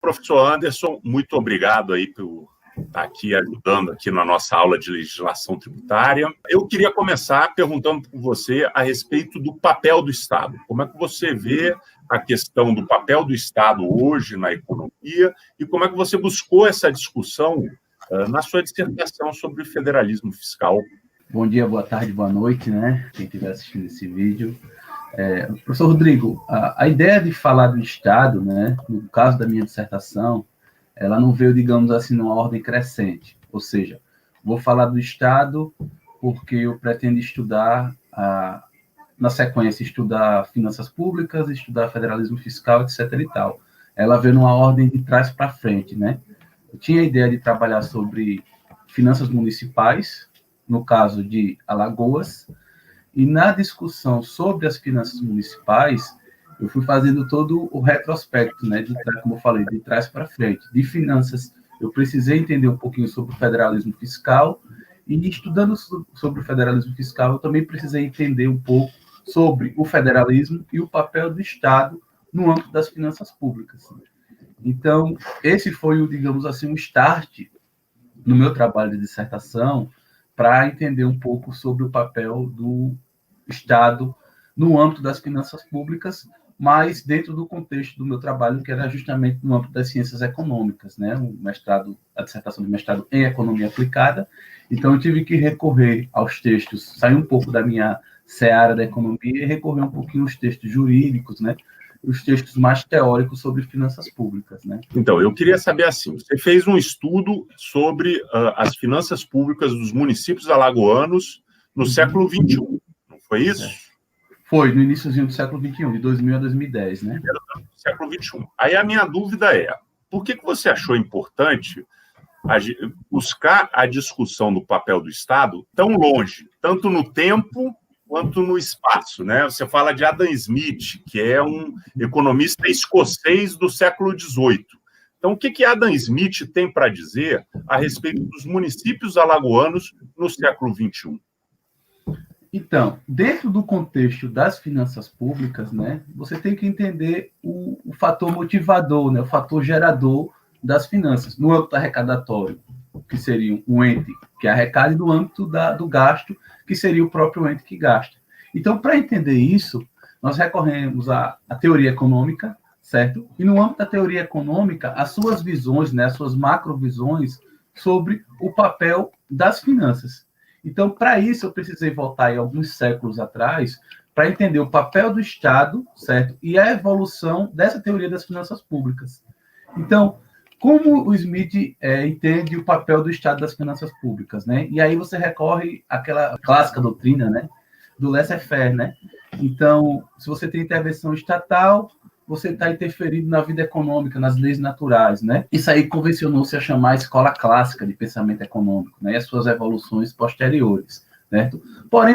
Professor Anderson, muito obrigado aí por estar aqui ajudando aqui na nossa aula de legislação tributária. Eu queria começar perguntando para você a respeito do papel do Estado. Como é que você vê a questão do papel do Estado hoje na economia e como é que você buscou essa discussão na sua dissertação sobre federalismo fiscal? Bom dia, boa tarde, boa noite, né? Quem estiver assistindo esse vídeo. Professor Rodrigo, a ideia de falar do Estado, né, no caso da minha dissertação, ela não veio, digamos assim, numa ordem crescente. Ou seja, vou falar do Estado porque eu pretendo estudar, na sequência, estudar finanças públicas, estudar federalismo fiscal, etc. e tal. Ela veio numa ordem de trás para frente, né? Eu tinha a ideia de trabalhar sobre finanças municipais, no caso de Alagoas, e na discussão sobre as finanças municipais, eu fui fazendo todo o retrospecto, né, como eu falei, de trás para frente. De finanças, eu precisei entender um pouquinho sobre o federalismo fiscal, e estudando sobre o federalismo fiscal, eu também precisei entender um pouco sobre o federalismo e o papel do Estado no âmbito das finanças públicas. Então, esse foi, digamos assim, um start no meu trabalho de dissertação, para entender um pouco sobre o papel do Estado no âmbito das finanças públicas, mas dentro do contexto do meu trabalho, que era justamente no âmbito das ciências econômicas, né? A dissertação de mestrado em economia aplicada. Então, eu tive que recorrer aos textos, sair um pouco da minha seara da economia e recorrer um pouquinho aos textos jurídicos, né? Os textos mais teóricos sobre finanças públicas, né? Então, eu queria saber assim, você fez um estudo sobre as finanças públicas dos municípios alagoanos no século XXI, não foi isso? Foi, no iníciozinho do século XXI, de 2000 a 2010, né? Século XXI. Aí a minha dúvida é, por que você achou importante buscar a discussão do papel do Estado tão longe, tanto no tempo quanto no espaço, né? Você fala de Adam Smith, que é um economista escocês do século XVIII. Então, o que Adam Smith tem para dizer a respeito dos municípios alagoanos no século XXI? Então, dentro do contexto das finanças públicas, né, você tem que entender o fator motivador, né, o fator gerador das finanças, no âmbito arrecadatório, que seria um ente que arrecada, e no âmbito do gasto, que seria o próprio ente que gasta. Então, para entender isso, nós recorremos à teoria econômica, certo? E no âmbito da teoria econômica, as suas visões, né, as suas macrovisões sobre o papel das finanças. Então, para isso, eu precisei voltar aí alguns séculos atrás para entender o papel do Estado, certo? E a evolução dessa teoria das finanças públicas. Então, como o Smith entende o papel do Estado das finanças públicas, né? E aí você recorre àquela clássica doutrina, né? Do laissez-faire, né? Então, se você tem intervenção estatal, você está interferindo na vida econômica, nas leis naturais, né? Isso aí convencionou-se a chamar a escola clássica de pensamento econômico, né? E as suas evoluções posteriores, certo? Porém,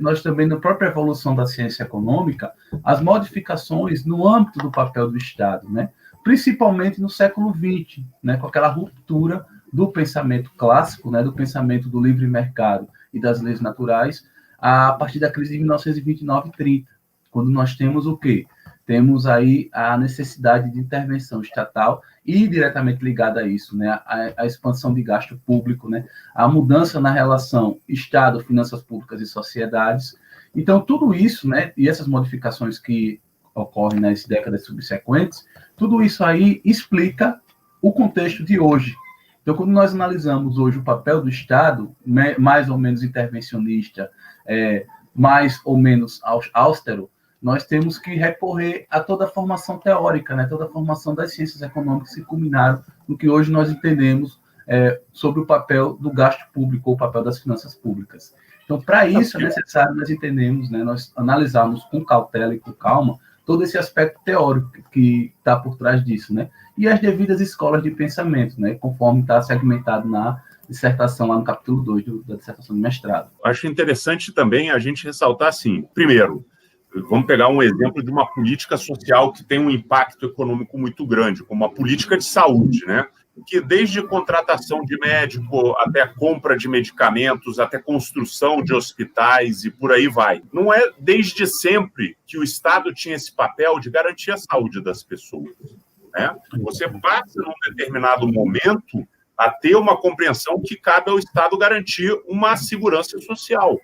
nós também, na própria evolução da ciência econômica, as modificações no âmbito do papel do Estado, né? Principalmente no século XX, né? Com aquela ruptura do pensamento clássico, né? Do pensamento do livre mercado e das leis naturais, a partir da crise de 1929 e 30, quando nós temos o quê? Temos aí a necessidade de intervenção estatal e diretamente ligada a isso, né, a expansão de gasto público, né, a mudança na relação Estado, finanças públicas e sociedades. Então, tudo isso, né, e essas modificações que ocorrem nas décadas subsequentes, tudo isso aí explica o contexto de hoje. Então, quando nós analisamos hoje o papel do Estado, mais ou menos intervencionista, mais ou menos austero, nós temos que recorrer a toda a formação teórica, né? Toda a formação das ciências econômicas que culminaram no que hoje nós entendemos sobre o papel do gasto público ou o papel das finanças públicas. Então, para isso é necessário nós entendermos, né, nós analisarmos com cautela e com calma todo esse aspecto teórico que está por trás disso, né? E as devidas escolas de pensamento, né? Conforme está segmentado na dissertação lá no capítulo 2 da dissertação de mestrado. Acho interessante também a gente ressaltar assim, primeiro, vamos pegar um exemplo de uma política social que tem um impacto econômico muito grande, como a política de saúde, né? Que desde contratação de médico até compra de medicamentos, até construção de hospitais e por aí vai. Não é desde sempre que o Estado tinha esse papel de garantir a saúde das pessoas. né? Você passa, num determinado momento, a ter uma compreensão que cabe ao Estado garantir uma segurança social.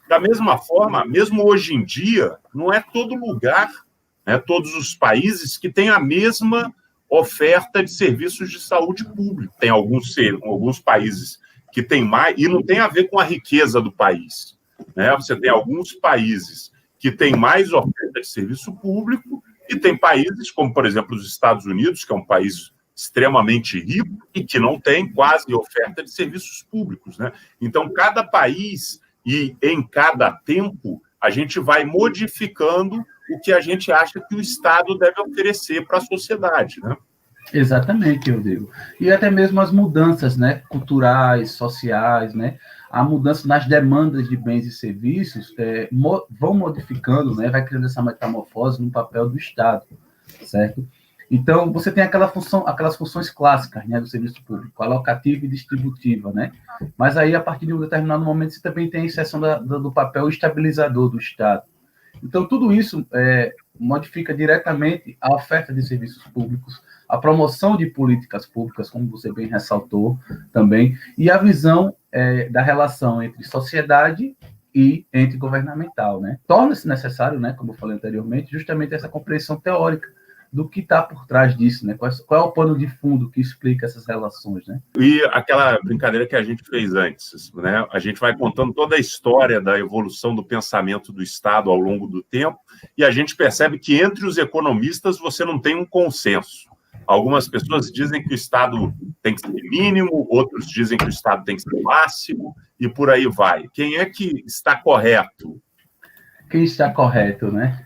Da mesma forma, mesmo hoje em dia, não é todo lugar, né, todos os países que têm a mesma oferta de serviços de saúde pública. Tem alguns países que têm mais, e não tem a ver com a riqueza do país, né? Você tem alguns países que têm mais oferta de serviço público e tem países, como, por exemplo, os Estados Unidos, que é um país extremamente rico e que não tem quase oferta de serviços públicos, né? Então, cada país e em cada tempo, a gente vai modificando o que a gente acha que o Estado deve oferecer para a sociedade, né? Exatamente, Rodrigo. E até mesmo as mudanças, né, culturais, sociais, né, a mudança nas demandas de bens e serviços vão modificando, né, vai criando essa metamorfose no papel do Estado, certo? Então, você tem aquelas funções clássicas, né, do serviço público, alocativa e distributiva, né? Mas aí, a partir de um determinado momento, você também tem a inserção do papel estabilizador do Estado. Então, tudo isso modifica diretamente a oferta de serviços públicos, a promoção de políticas públicas, como você bem ressaltou também, e a visão da relação entre sociedade e ente governamental, né? Torna-se necessário, né, como eu falei anteriormente, justamente essa compreensão teórica do que está por trás disso, né? Qual é o pano de fundo que explica essas relações, né? E aquela brincadeira que a gente fez antes, né? A gente vai contando toda a história da evolução do pensamento do Estado ao longo do tempo e a gente percebe que entre os economistas você não tem um consenso. Algumas pessoas dizem que o Estado tem que ser mínimo, outros dizem que o Estado tem que ser máximo e por aí vai. Quem é que está correto? Quem está correto, né?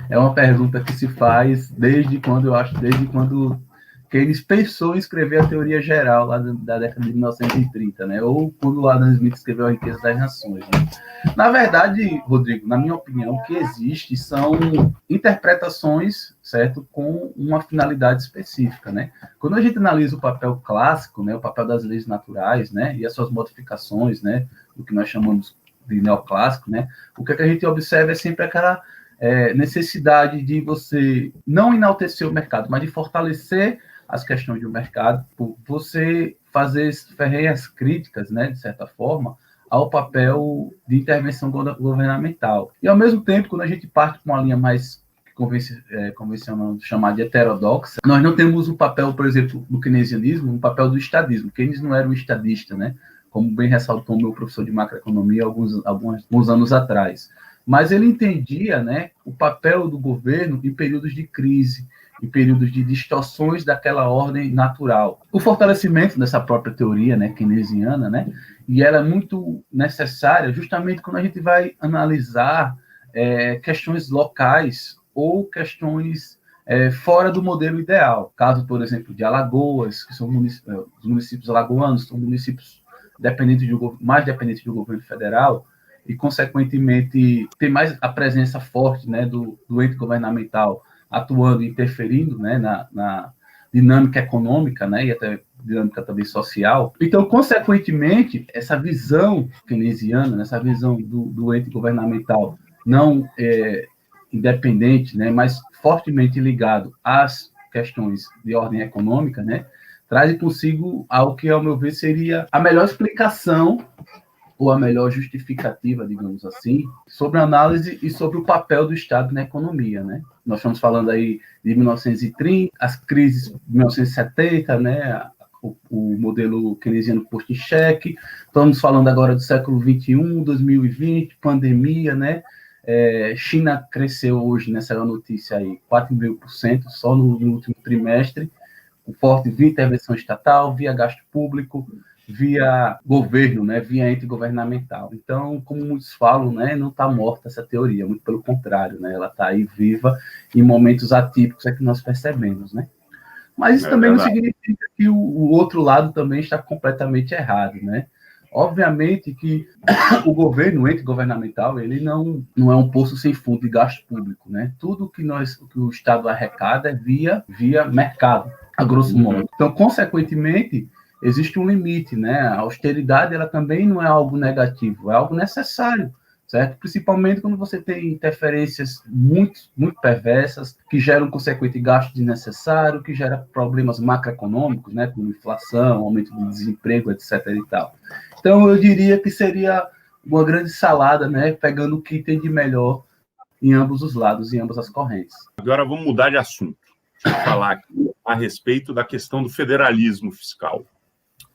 É uma pergunta que se faz desde quando Keynes pensou em escrever a teoria geral lá da década de 1930, né? Ou quando o Adam Smith escreveu A Riqueza das Nações. Né? Na verdade, Rodrigo, na minha opinião, o que existe são interpretações, certo, com uma finalidade específica, né? Quando a gente analisa o papel clássico, né, o papel das leis naturais, né, e as suas modificações, né, o que nós chamamos de neoclássico, né? O que a gente observa é sempre aquela necessidade de você não enaltecer o mercado, mas de fortalecer as questões do mercado, por você fazer ferrenhas críticas, né, de certa forma, ao papel de intervenção governamental. E, ao mesmo tempo, quando a gente parte com uma linha mais convencional, chamada de heterodoxa, nós não temos o papel, por exemplo, do keynesianismo, o papel do estadismo. Keynes não era um estadista, né? Como bem ressaltou o meu professor de macroeconomia alguns anos atrás. Mas ele entendia, né, o papel do governo em períodos de crise, em períodos de distorções daquela ordem natural. O fortalecimento dessa própria teoria, né, keynesiana, né, e ela é muito necessária justamente quando a gente vai analisar questões locais ou questões fora do modelo ideal. Caso, por exemplo, de Alagoas, que são os municípios alagoanos, são municípios mais dependentes do governo federal e, consequentemente, tem mais a presença forte, né, do ente governamental atuando e interferindo, né, na dinâmica econômica, né, e até dinâmica também social. Então, consequentemente, essa visão keynesiana, essa visão do ente governamental não independente, né, mas fortemente ligado às questões de ordem econômica, né, traz consigo algo que, ao meu ver, seria a melhor explicação ou a melhor justificativa, digamos assim, sobre a análise e sobre o papel do Estado na economia, né? Nós estamos falando aí de 1930, as crises de 1970, né? O modelo keynesiano posto em xeque, estamos falando agora do século XXI, 2020, pandemia, né? China cresceu hoje, nessa notícia aí, 4,5% só no último trimestre, com forte via intervenção estatal, via gasto público, via governo, né, via ente governamental. Então, como muitos falam, né, não está morta essa teoria, muito pelo contrário, né, ela está aí viva em momentos atípicos que nós percebemos, né. Mas isso também não significa que o outro lado também está completamente errado, né. Obviamente que o governo, o ente governamental, ele não é um poço sem fundo de gasto público, né. Tudo que o Estado arrecada é via mercado, a grosso modo. Então, consequentemente, existe um limite, né? A austeridade, ela também não é algo negativo, é algo necessário, certo? Principalmente quando você tem interferências muito perversas, que geram consequente gasto desnecessário, que gera problemas macroeconômicos, né, como inflação, aumento do desemprego, etc. e tal. Então, eu diria que seria uma grande salada, né, pegando o que tem de melhor em ambos os lados, em ambas as correntes. Agora vamos mudar de assunto. Deixa eu falar aqui a respeito da questão do federalismo fiscal,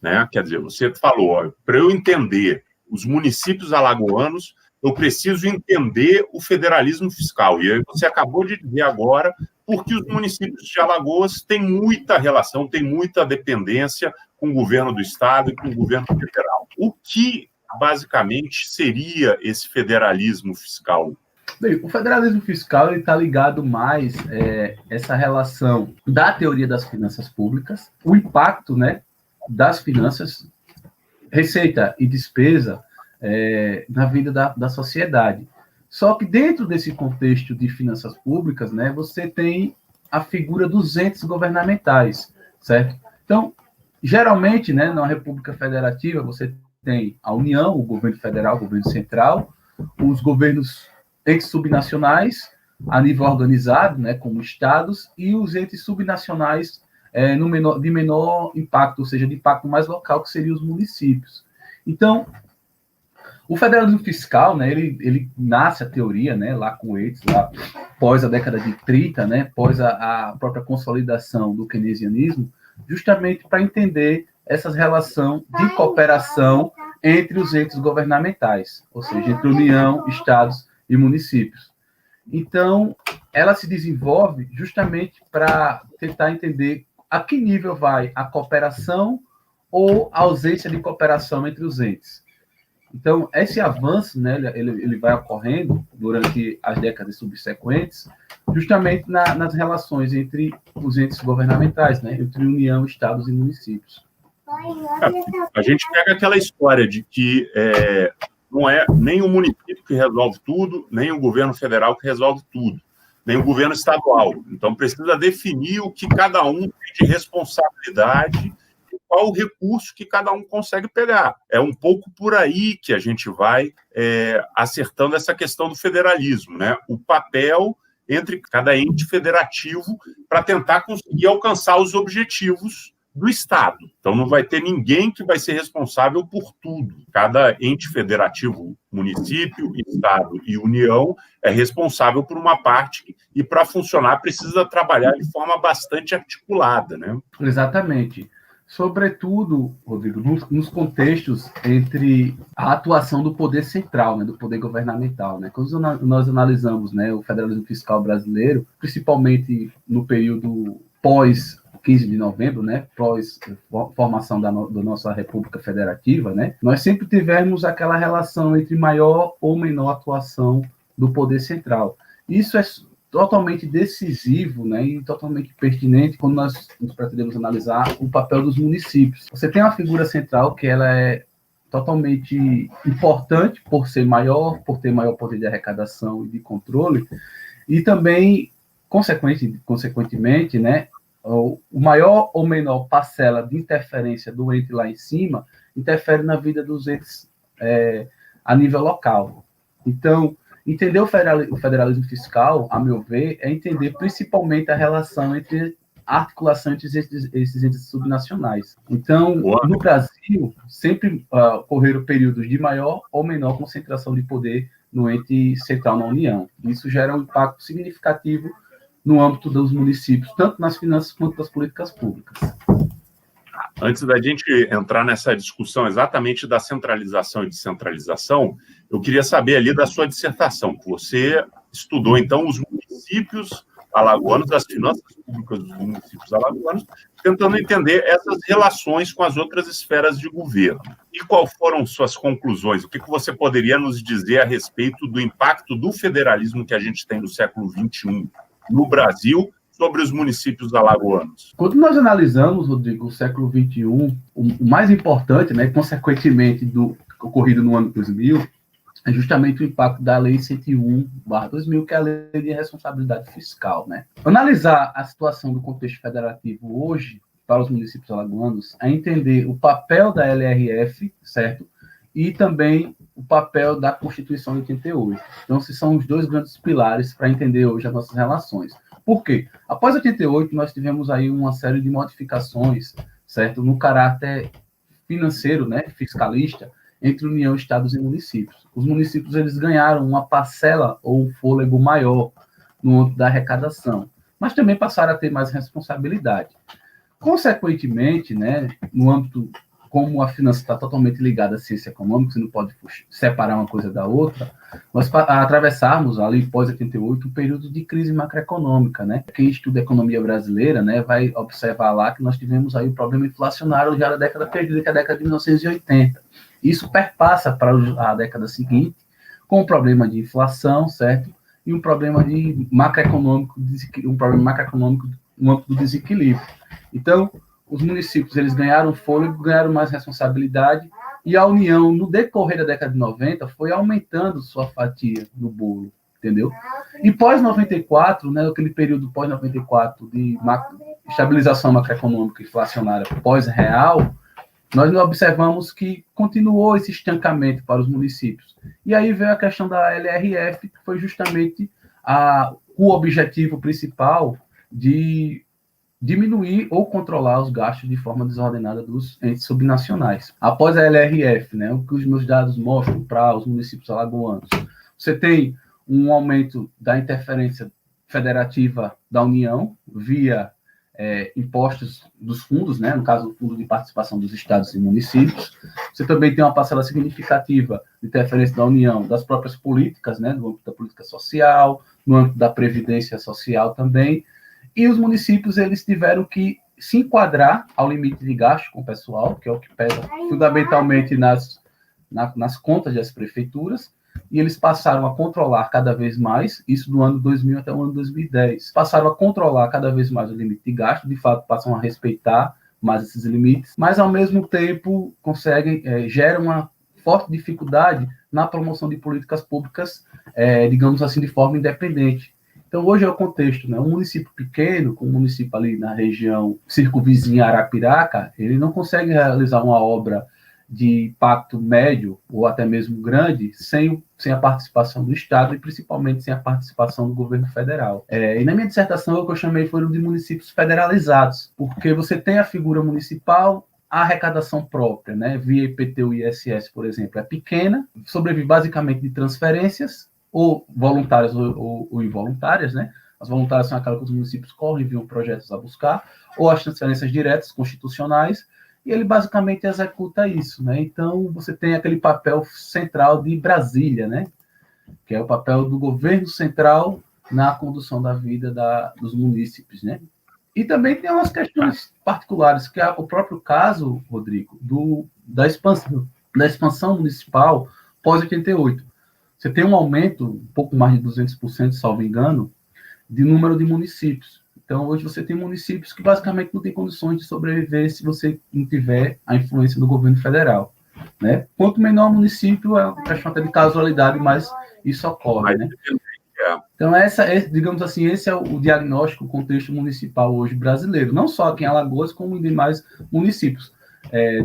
né? Quer dizer, você falou, para eu entender os municípios alagoanos, eu preciso entender o federalismo fiscal. E aí você acabou de dizer agora porque os municípios de Alagoas têm muita relação, têm muita dependência com o governo do estado e com o governo federal. O que, basicamente, seria esse federalismo fiscal? Bem, o federalismo fiscal está ligado mais essa relação da teoria das finanças públicas, o impacto, né, das finanças, receita e despesa na vida da sociedade. Só que dentro desse contexto de finanças públicas, né, você tem a figura dos entes governamentais, certo? Então, geralmente, né, na República Federativa, você tem a União, o governo federal, o governo central, os governos entes subnacionais a nível organizado, né, como estados, e os entes subnacionais de menor impacto, ou seja, de impacto mais local, que seriam os municípios. Então, o federalismo fiscal, né, ele nasce a teoria, né, lá com o Eates, lá pós a década de 30, né, pós a própria consolidação do keynesianismo, justamente para entender essa relação de cooperação entre os entes governamentais, ou seja, entre União, estados e municípios. Então, ela se desenvolve justamente para tentar entender a que nível vai a cooperação ou a ausência de cooperação entre os entes. Então, esse avanço, né, ele vai ocorrendo durante as décadas subsequentes, justamente nas relações entre os entes governamentais, né, entre União, estados e municípios. A gente pega aquela história de que não é nem o município que resolve tudo, nem o governo federal que resolve tudo, nem o governo estadual. Então, precisa definir o que cada um tem de responsabilidade e qual o recurso que cada um consegue pegar. É um pouco por aí que a gente vai acertando essa questão do federalismo, né? O papel entre cada ente federativo para tentar conseguir alcançar os objetivos do Estado. Então, não vai ter ninguém que vai ser responsável por tudo. Cada ente federativo, município, Estado e União, é responsável por uma parte e, para funcionar, precisa trabalhar de forma bastante articulada, né? Exatamente. Sobretudo, Rodrigo, nos contextos entre a atuação do poder central, né, do poder governamental, né? Quando nós analisamos, né, o federalismo fiscal brasileiro, principalmente no período pós 15 de novembro, né, pós formação da nossa República Federativa, né, nós sempre tivemos aquela relação entre maior ou menor atuação do poder central. Isso é totalmente decisivo, né, e totalmente pertinente quando nós pretendemos analisar o papel dos municípios. Você tem uma figura central que ela é totalmente importante por ser maior, por ter maior poder de arrecadação e de controle, e também, consequentemente, né, o maior ou menor parcela de interferência do ente lá em cima interfere na vida dos entes a nível local. Então, entender o federalismo fiscal, a meu ver, é entender principalmente a relação entre a articulação entre esses entes subnacionais. Então, no Brasil, sempre ocorreram períodos de maior ou menor concentração de poder no ente central na União. Isso gera um impacto significativo no âmbito dos municípios, tanto nas finanças quanto nas políticas públicas. Antes da gente entrar nessa discussão exatamente da centralização e descentralização, eu queria saber ali da sua dissertação, que você estudou, então, os municípios alagoanos, as finanças públicas dos municípios alagoanos, tentando entender essas relações com as outras esferas de governo. E quais foram suas conclusões? O que você poderia nos dizer a respeito do impacto do federalismo que a gente tem no século XXI no Brasil sobre os municípios alagoanos? Quando nós analisamos, Rodrigo, o século XXI, o mais importante, né, consequentemente do ocorrido no ano 2000, é justamente o impacto da Lei 101/2000, que é a Lei de Responsabilidade Fiscal, né? Analisar a situação do contexto federativo hoje para os municípios alagoanos é entender o papel da LRF, certo? e também o papel da Constituição de 88. Então, esses são os dois grandes pilares para entender hoje as nossas relações. Por quê? Após 88, nós tivemos aí uma série de modificações, certo? No caráter financeiro, né, fiscalista, entre União, Estados e municípios. Os municípios eles ganharam uma parcela ou um fôlego maior no âmbito da arrecadação, mas também passaram a ter mais responsabilidade. Consequentemente, né, no âmbito, como a finança está totalmente ligada à ciência econômica, você não pode separar uma coisa da outra, nós atravessarmos ali, pós-88, um período de crise macroeconômica, né? Quem estuda a economia brasileira, né, vai observar lá que nós tivemos aí o problema inflacionário já na década perdida, que é a década de 1980. Isso perpassa para a década seguinte, com um problema de inflação, certo? E um problema de macroeconômico, no âmbito do desequilíbrio. Então, os municípios eles ganharam fôlego, ganharam mais responsabilidade, e a União, no decorrer da década de 90, foi aumentando sua fatia no bolo, entendeu? E pós-94, né, aquele período pós-94 de estabilização macroeconômica inflacionária pós-real, nós observamos que continuou esse estancamento para os municípios. E aí veio a questão da LRF, que foi justamente o objetivo principal de diminuir ou controlar os gastos de forma desordenada dos entes subnacionais. Após a LRF, né, o que os meus dados mostram para os municípios alagoanos, você tem um aumento da interferência federativa da União via impostos dos fundos, né, no caso, o Fundo de Participação dos Estados e Municípios. Você também tem uma parcela significativa de interferência da União das próprias políticas, né, no âmbito da política social, no âmbito da previdência social também. E os municípios eles tiveram que se enquadrar ao limite de gasto com o pessoal, que é o que pesa fundamentalmente nas contas das prefeituras, e eles passaram a controlar cada vez mais, isso do ano 2000 até o ano 2010, passaram a controlar cada vez mais o limite de gasto, de fato passam a respeitar mais esses limites, mas ao mesmo tempo geram uma forte dificuldade na promoção de políticas públicas, digamos assim, de forma independente. Então, hoje é o contexto, né? Um município pequeno, como um município ali na região circunvizinha Arapiraca, ele não consegue realizar uma obra de impacto médio ou até mesmo grande sem a participação do Estado e principalmente sem a participação do governo federal. E na minha dissertação, o que eu chamei foram de municípios federalizados, porque você tem a figura municipal, a arrecadação própria, né, via IPTU e ISS, por exemplo, é pequena, sobrevive basicamente de transferências, ou voluntárias ou involuntárias, né? As voluntárias são aquelas que os municípios correm, enviam projetos a buscar, ou as transferências diretas, constitucionais, e ele basicamente executa isso, né? Então, você tem aquele papel central de Brasília, né? Que é o papel do governo central na condução da vida dos munícipes, né? E também tem umas questões particulares, que é o próprio caso, Rodrigo, da expansão municipal pós-88. Você tem um aumento, um pouco mais de 200%, salvo engano, de número de municípios. Então, hoje você tem municípios que basicamente não têm condições de sobreviver se você não tiver a influência do governo federal, né? Quanto menor o município, é uma questão até de casualidade, mas isso ocorre, né? Então, digamos assim, esse é o diagnóstico, o contexto municipal hoje brasileiro, não só aqui em Alagoas, como em demais municípios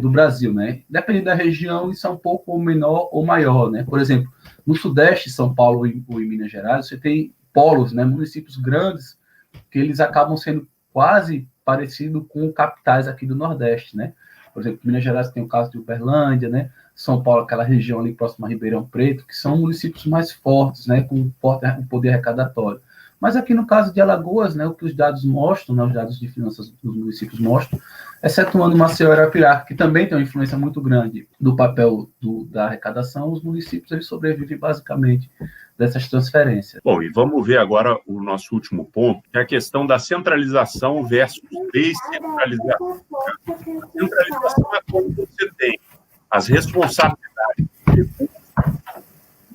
do Brasil, né? Dependendo da região, isso é um pouco menor ou maior, né? Por exemplo, no Sudeste, São Paulo ou em Minas Gerais, você tem polos, né, municípios grandes, que eles acabam sendo quase parecidos com capitais aqui do Nordeste, né? Por exemplo, Minas Gerais tem o caso de Uberlândia, né? São Paulo, aquela região ali próxima a Ribeirão Preto, que são municípios mais fortes, né, com um poder arrecadatório. Mas aqui no caso de Alagoas, né, o que os dados mostram, né, os dados de finanças dos municípios mostram, excetuando Maceió e Arapiraca, que também tem uma influência muito grande do papel da arrecadação, os municípios eles sobrevivem basicamente dessas transferências. Bom, e vamos ver agora o nosso último ponto, que é a questão da centralização versus descentralização. Centralização é quando você tem as responsabilidades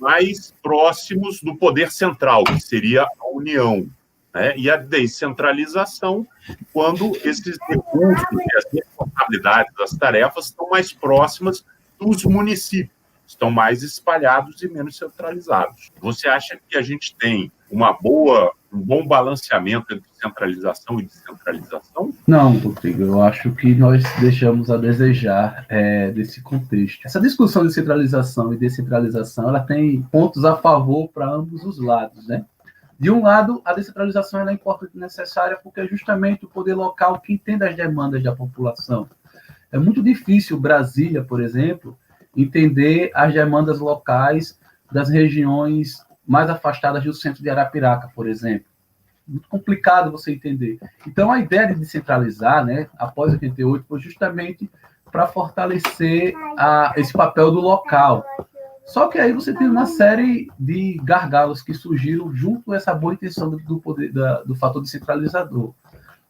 mais próximos do poder central, que seria a União, né? E a descentralização, quando esses recursos e as responsabilidades das tarefas estão mais próximas dos municípios, estão mais espalhados e menos centralizados. Você acha que a gente tem uma boa um bom balanceamento entre centralização e descentralização? Não, Rodrigo, eu acho que nós deixamos a desejar desse contexto. Essa discussão de centralização e descentralização, ela tem pontos a favor para ambos os lados, né? De um lado, a descentralização é importante e necessária porque é justamente o poder local que entende as demandas da população. É muito difícil Brasília, por exemplo, entender as demandas locais das regiões mais afastadas do centro de Arapiraca, por exemplo. Muito complicado você entender. Então, a ideia de descentralizar, né, após 88, foi justamente para fortalecer esse papel do local. Só que aí você tem uma série de gargalos que surgiram junto a essa boa intenção do poder do fator descentralizador.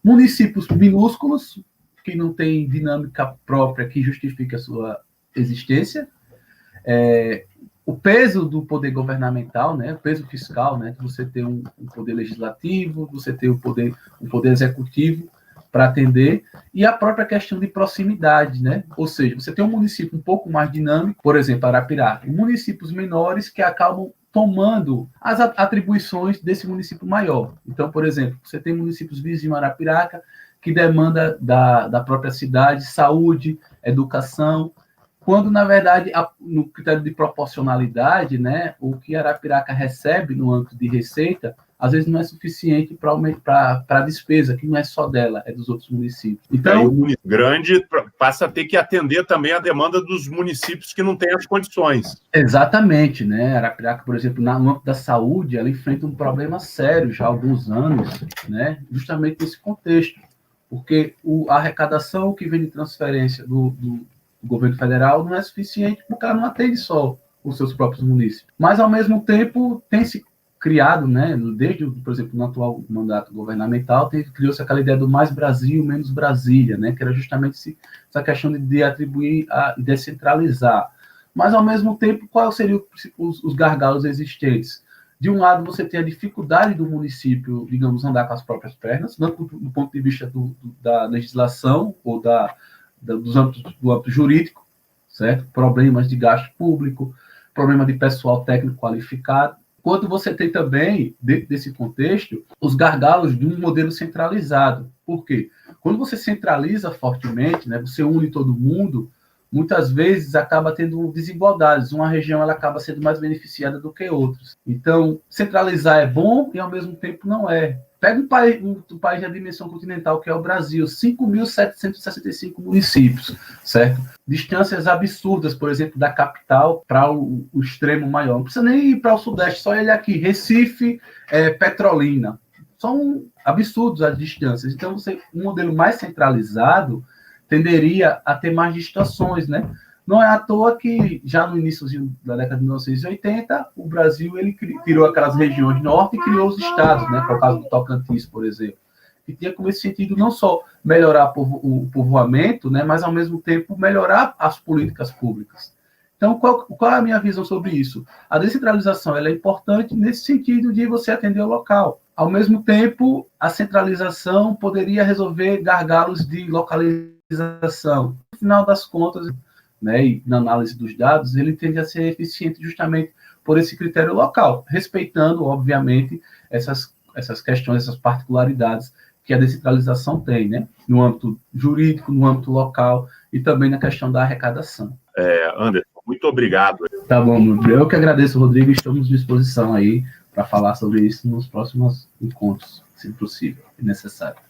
Municípios minúsculos, que não têm dinâmica própria que justifique a sua existência, o peso do poder governamental, né, o peso fiscal, né, que você tem um poder legislativo, você tem um poder executivo para atender, e a própria questão de proximidade, né, ou seja, você tem um município um pouco mais dinâmico, por exemplo, Arapiraca, e municípios menores que acabam tomando as atribuições desse município maior. Então, por exemplo, você tem municípios vizinhos a Arapiraca que demanda da própria cidade, saúde, educação, quando, na verdade, no critério de proporcionalidade, né, o que Arapiraca recebe no âmbito de receita, às vezes não é suficiente para a despesa, que não é só dela, é dos outros municípios. Então, o município grande passa a ter que atender também a demanda dos municípios que não têm as condições. Exatamente, né? Arapiraca, por exemplo, no âmbito da saúde, ela enfrenta um problema sério já há alguns anos, né, justamente nesse contexto, porque a arrecadação que vem de transferência do governo federal não é suficiente porque ela não atende só os seus próprios municípios. Mas, ao mesmo tempo, tem se criado, né, desde, por exemplo, no atual mandato governamental, criou-se aquela ideia do mais Brasil, menos Brasília, né, que era justamente essa questão de atribuir e descentralizar. Mas, ao mesmo tempo, quais seriam os gargalos existentes? De um lado, você tem a dificuldade do município, digamos, andar com as próprias pernas, tanto do ponto de vista da legislação ou do âmbito jurídico, certo? Problemas de gasto público, problema de pessoal técnico qualificado. Quanto você tem também, dentro desse contexto, os gargalos de um modelo centralizado. Por quê? Quando você centraliza fortemente, né, você une todo mundo, muitas vezes acaba tendo desigualdades. Uma região ela acaba sendo mais beneficiada do que outras. Então, centralizar é bom e, ao mesmo tempo, não é. Pega um país da dimensão continental, que é o Brasil, 5.765 municípios, certo? Distâncias absurdas, por exemplo, da capital para o extremo maior. Não precisa nem ir para o sudeste, só ele aqui, Recife, Petrolina. São absurdos as distâncias. Então, um modelo mais centralizado tenderia a ter mais distorções, né? Não é à toa que, já no início da década de 1980, o Brasil ele tirou aquelas regiões norte e criou os estados, né? Por causa do Tocantins, por exemplo. Que tinha como esse sentido não só melhorar o povoamento, né? Mas, ao mesmo tempo, melhorar as políticas públicas. Então, qual é a minha visão sobre isso? A descentralização ela é importante nesse sentido de você atender o local. Ao mesmo tempo, a centralização poderia resolver gargalos de localização. No final das contas, né, e na análise dos dados, ele tende a ser eficiente justamente por esse critério local, respeitando, obviamente, essas questões, essas particularidades que a descentralização tem, né, no âmbito jurídico, no âmbito local e também na questão da arrecadação. Anderson, muito obrigado. Tá bom, eu que agradeço, Rodrigo, estamos à disposição aí para falar sobre isso nos próximos encontros, se possível e necessário.